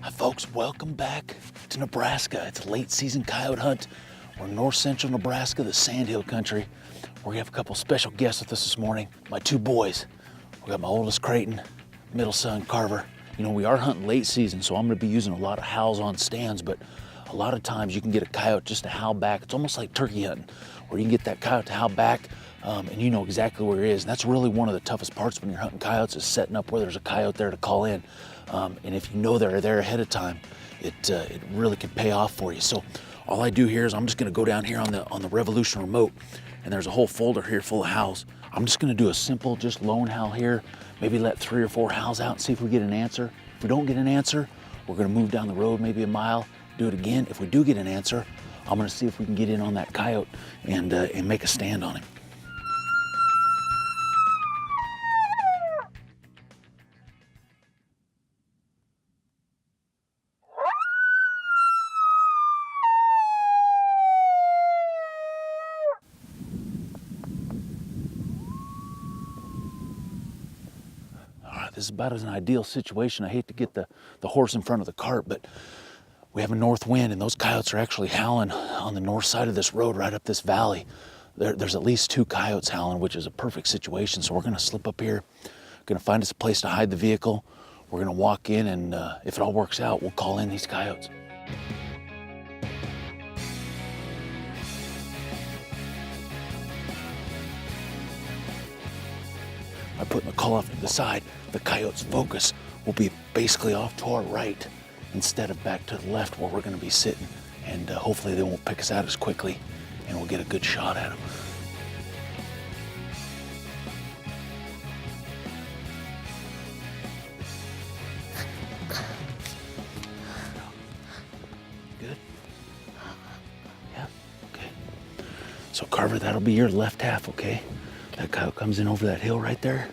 Hi folks, welcome back to Nebraska. It's a late season coyote hunt. We're in north central Nebraska, the Sandhill country. We're gonna have a couple special guests with us this morning. My two boys. We got my oldest Creighton, middle son Carver. You know, we are hunting late season, so I'm gonna be using a lot of howls on stands, but a lot of times you can get a coyote just to howl back. It's almost like turkey hunting, where you can get that coyote to howl back and you know exactly where he is. And that's really one of the toughest parts when you're hunting coyotes, is setting up where there's a coyote there to call in. And if you know they're there ahead of time, it really can pay off for you. So all I do here is I'm just gonna go down here on the Revolution remote, and there's a whole folder here full of howls. I'm just gonna do a simple, just lone howl here, maybe let 3 or 4 howls out and see if we get an answer. If we don't get an answer, we're gonna move down the road maybe a mile, do it again. If we do get an answer, I'm gonna see if we can get in on that coyote and make a stand on him. This is about an ideal situation. I hate to get the horse in front of the cart, but we have a north wind and those coyotes are actually howling on the north side of this road right up this valley. There's at least 2 coyotes howling, which is a perfect situation. So we're gonna slip up here, gonna find us a place to hide the vehicle. We're gonna walk in and if it all works out, we'll call in these coyotes. By putting the call off to the side, the coyote's focus will be basically off to our right instead of back to the left where we're gonna be sitting. And hopefully they won't pick us out as quickly and we'll get a good shot at them. Good? Yeah, okay. So Carver, that'll be your left half, okay? That coyote comes in over that hill right there.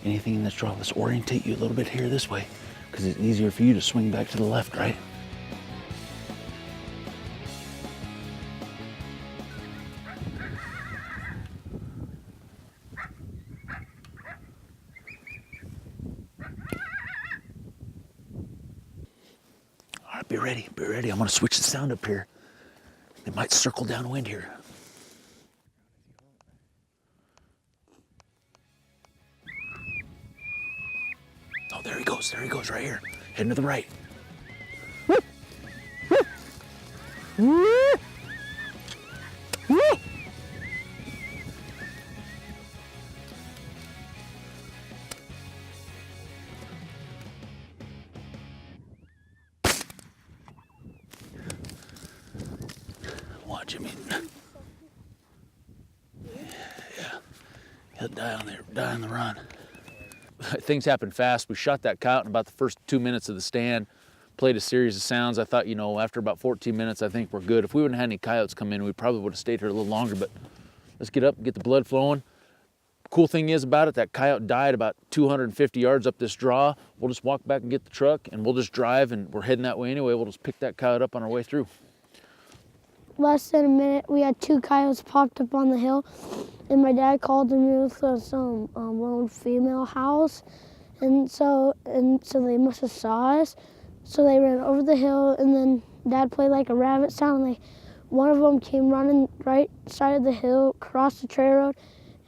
Anything in this draw, let's orientate you a little bit here this way, because it's easier for you to swing back to the left, right? All right, be ready, be ready. I'm gonna switch the sound up here. They might circle downwind here. Oh, there he goes right here. Heading to the right. Watch him. Yeah, he'll die on the run. Things happen fast. We shot that coyote in about the first 2 minutes of the stand, played a series of sounds. I thought, you know, after about 14 minutes, I think we're good. If we wouldn't have had any coyotes come in, we probably would have stayed here a little longer, but let's get up and get the blood flowing. Cool thing is about it, that coyote died about 250 yards up this draw. We'll just walk back and get the truck and we'll just drive, and we're heading that way anyway. We'll just pick that coyote up on our way through. Less than a minute, we had 2 coyotes popped up on the hill, and my dad called them with some lone female howls, and so they must have saw us. So they ran over the hill, and then Dad played like a rabbit sound. One of them came running right side of the hill, crossed the trail road,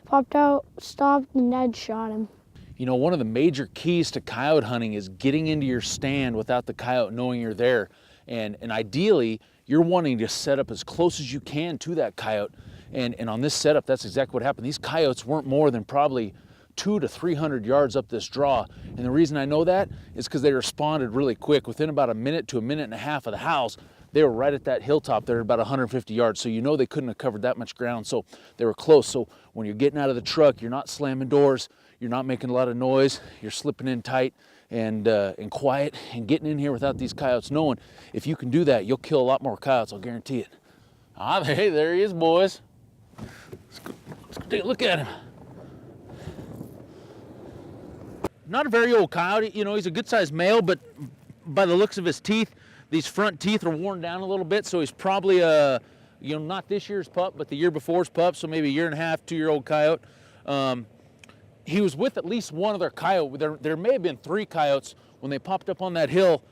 popped out, stopped, and Dad shot him. You know, one of the major keys to coyote hunting is getting into your stand without the coyote knowing you're there, and ideally, you're wanting to set up as close as you can to that coyote. And on this setup, that's exactly what happened. These coyotes weren't more than probably 200 to 300 yards up this draw. And the reason I know that is because they responded really quick. Within about a minute to a minute and a half of the howls, they were right at that hilltop there at about 150 yards. So you know they couldn't have covered that much ground. So they were close. So when you're getting out of the truck, you're not slamming doors, you're not making a lot of noise, you're slipping in tight and quiet and getting in here without these coyotes knowing. If you can do that, you'll kill a lot more coyotes, I'll guarantee it. Ah, hey, there he is, boys. Let's go take a look at him. Not a very old coyote, you know, he's a good-sized male, but by the looks of his teeth, these front teeth are worn down a little bit, so he's probably you know, not this year's pup, but the year before's pup, so maybe a 1.5 to 2-year-old coyote. He was with at least one other coyote. There may have been 3 coyotes when they popped up on that hill.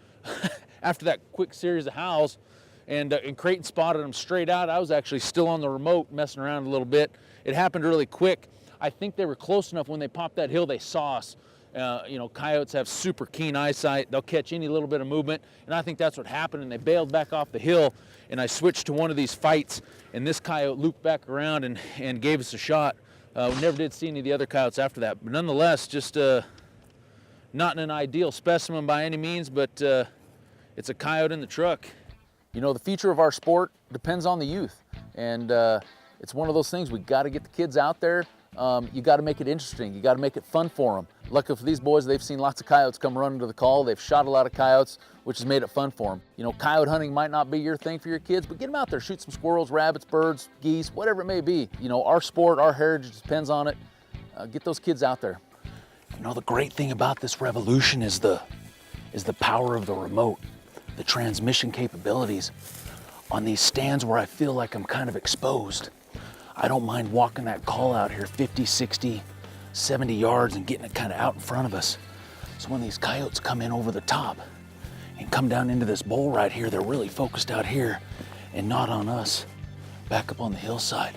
after that quick series of howls, and Creighton spotted them straight out. I was actually still on the remote messing around a little bit. It happened really quick. I think they were close enough when they popped that hill, they saw us. You know, coyotes have super keen eyesight. They'll catch any little bit of movement, and I think that's what happened, and they bailed back off the hill, and I switched to one of these fights, and this coyote looped back around and gave us a shot. We never did see any of the other coyotes after that, but nonetheless, just not an ideal specimen by any means, but it's a coyote in the truck. You know, the future of our sport depends on the youth, and it's one of those things, we got to get the kids out there. You got to make it interesting. You got to make it fun for them. Luckily for these boys, they've seen lots of coyotes come running to the call. They've shot a lot of coyotes, which has made it fun for them. You know, coyote hunting might not be your thing for your kids, but get them out there, shoot some squirrels, rabbits, birds, geese, whatever it may be. You know, our sport, our heritage depends on it. Get those kids out there. You know, the great thing about this revolution is the power of the remote, the transmission capabilities. On these stands where I feel like I'm kind of exposed, I don't mind walking that call out here 50, 60, 70 yards and getting it kind of out in front of us. So when these coyotes come in over the top and come down into this bowl right here, they're really focused out here and not on us back up on the hillside.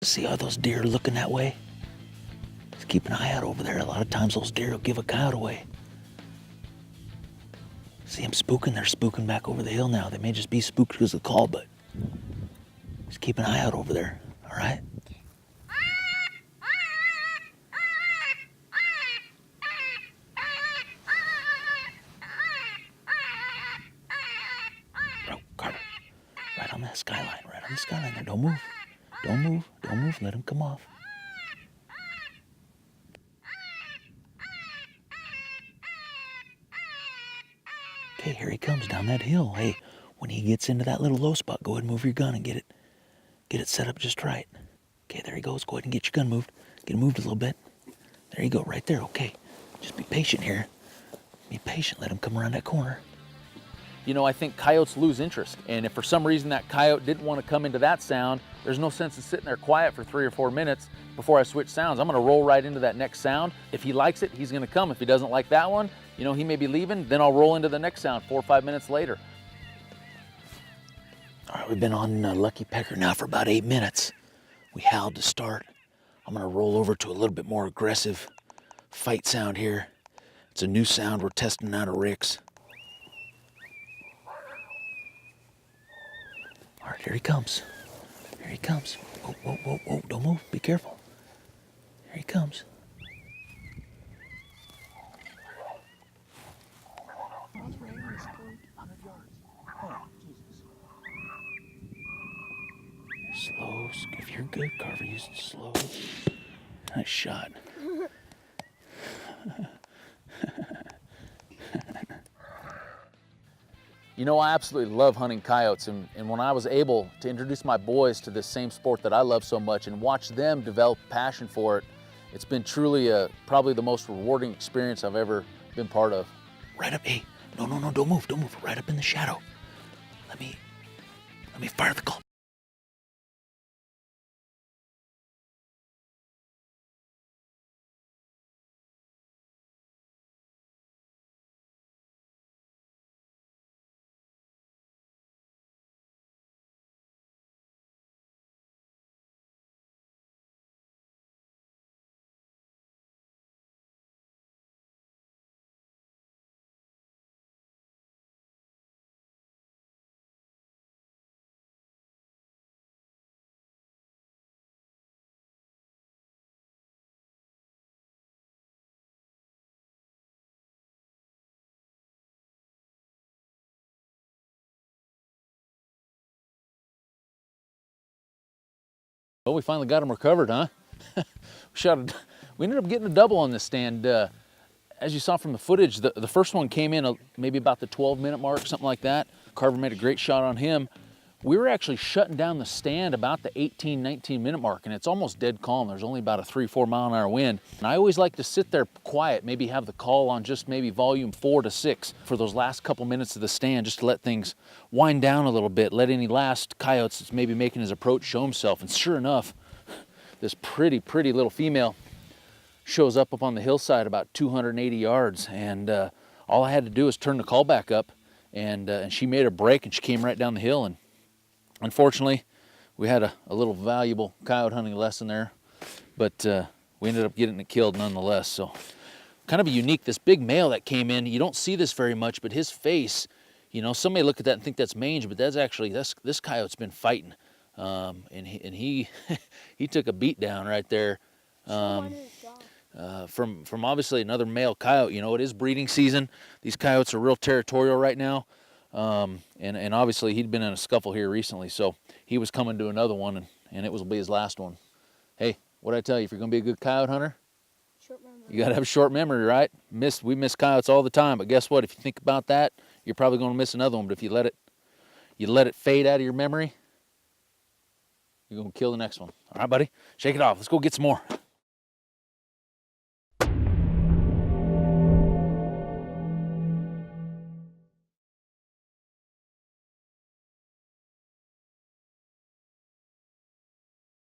See how those deer are looking that way? Just keep an eye out over there. A lot of times those deer will give a coyote away. See them spooking? They're spooking back over the hill now. They may just be spooked because of the call, but just keep an eye out over there, all right? Bro, Carter, right on that skyline, right on the skyline there. Don't move. Don't move, don't move, let him come off. Okay, here he comes down that hill. Hey, when he gets into that little low spot, go ahead and move your gun and get it set up just right. Okay, there he goes. Go ahead and get your gun moved. Get it moved a little bit. There you go, right there. Okay, just be patient here. Be patient, let him come around that corner. You know, I think coyotes lose interest, and if for some reason that coyote didn't want to come into that sound, there's no sense in sitting there quiet for 3 or 4 minutes before I switch sounds. I'm going to roll right into that next sound. If he likes it, he's going to come. If he doesn't like that one, you know, he may be leaving, then I'll roll into the next sound 4 or 5 minutes later. All right, we've been on Lucky Pecker now for about 8 minutes. We howled to start. I'm going to roll over to a little bit more aggressive fight sound here. It's a new sound we're testing out of Rick's. All right, here he comes. Here he comes. Whoa, whoa, whoa, whoa, don't move, be careful. Here he comes. Slow, if you're good, Carver, use it slow. Nice shot. You know, I absolutely love hunting coyotes, and when I was able to introduce my boys to this same sport that I love so much and watch them develop passion for it, it's been truly probably the most rewarding experience I've ever been part of. Right up, hey, no, don't move, right up in the shadow. Let me fire the call. Well, we finally got them recovered, huh? We ended up getting a double on this stand. As you saw from the footage, the first one came in maybe about the 12-minute mark, something like that. Carver made a great shot on him. We were actually shutting down the stand about the 18, 19 minute mark, and it's almost dead calm. There's only about a 3-4 mile an hour wind. And I always like to sit there quiet, maybe have the call on just maybe volume 4 to 6 for those last couple minutes of the stand, just to let things wind down a little bit, let any last coyotes that's maybe making his approach show himself. And sure enough, this pretty little female shows up on the hillside about 280 yards. And all I had to do was turn the call back up, and she made a break, and she came right down the hill. And unfortunately, we had a little valuable coyote hunting lesson there, but we ended up getting it killed nonetheless. So kind of unique, this big male that came in, you don't see this very much, but his face, you know, some may look at that and think that's mange, but that's actually, this coyote's been fighting. And he he took a beat down right there from obviously another male coyote. You know, it is breeding season. These coyotes are real territorial right now. And obviously he'd been in a scuffle here recently, so he was coming to another one, and it will be his last one. Hey, what'd I tell you? If you're gonna be a good coyote hunter, Short memory. you gotta have a short memory, right? We miss coyotes all the time, but guess what? If you think about that, you're probably gonna miss another one. But if you let it fade out of your memory, you're gonna kill the next one. All right, buddy, shake it off. Let's go get some more.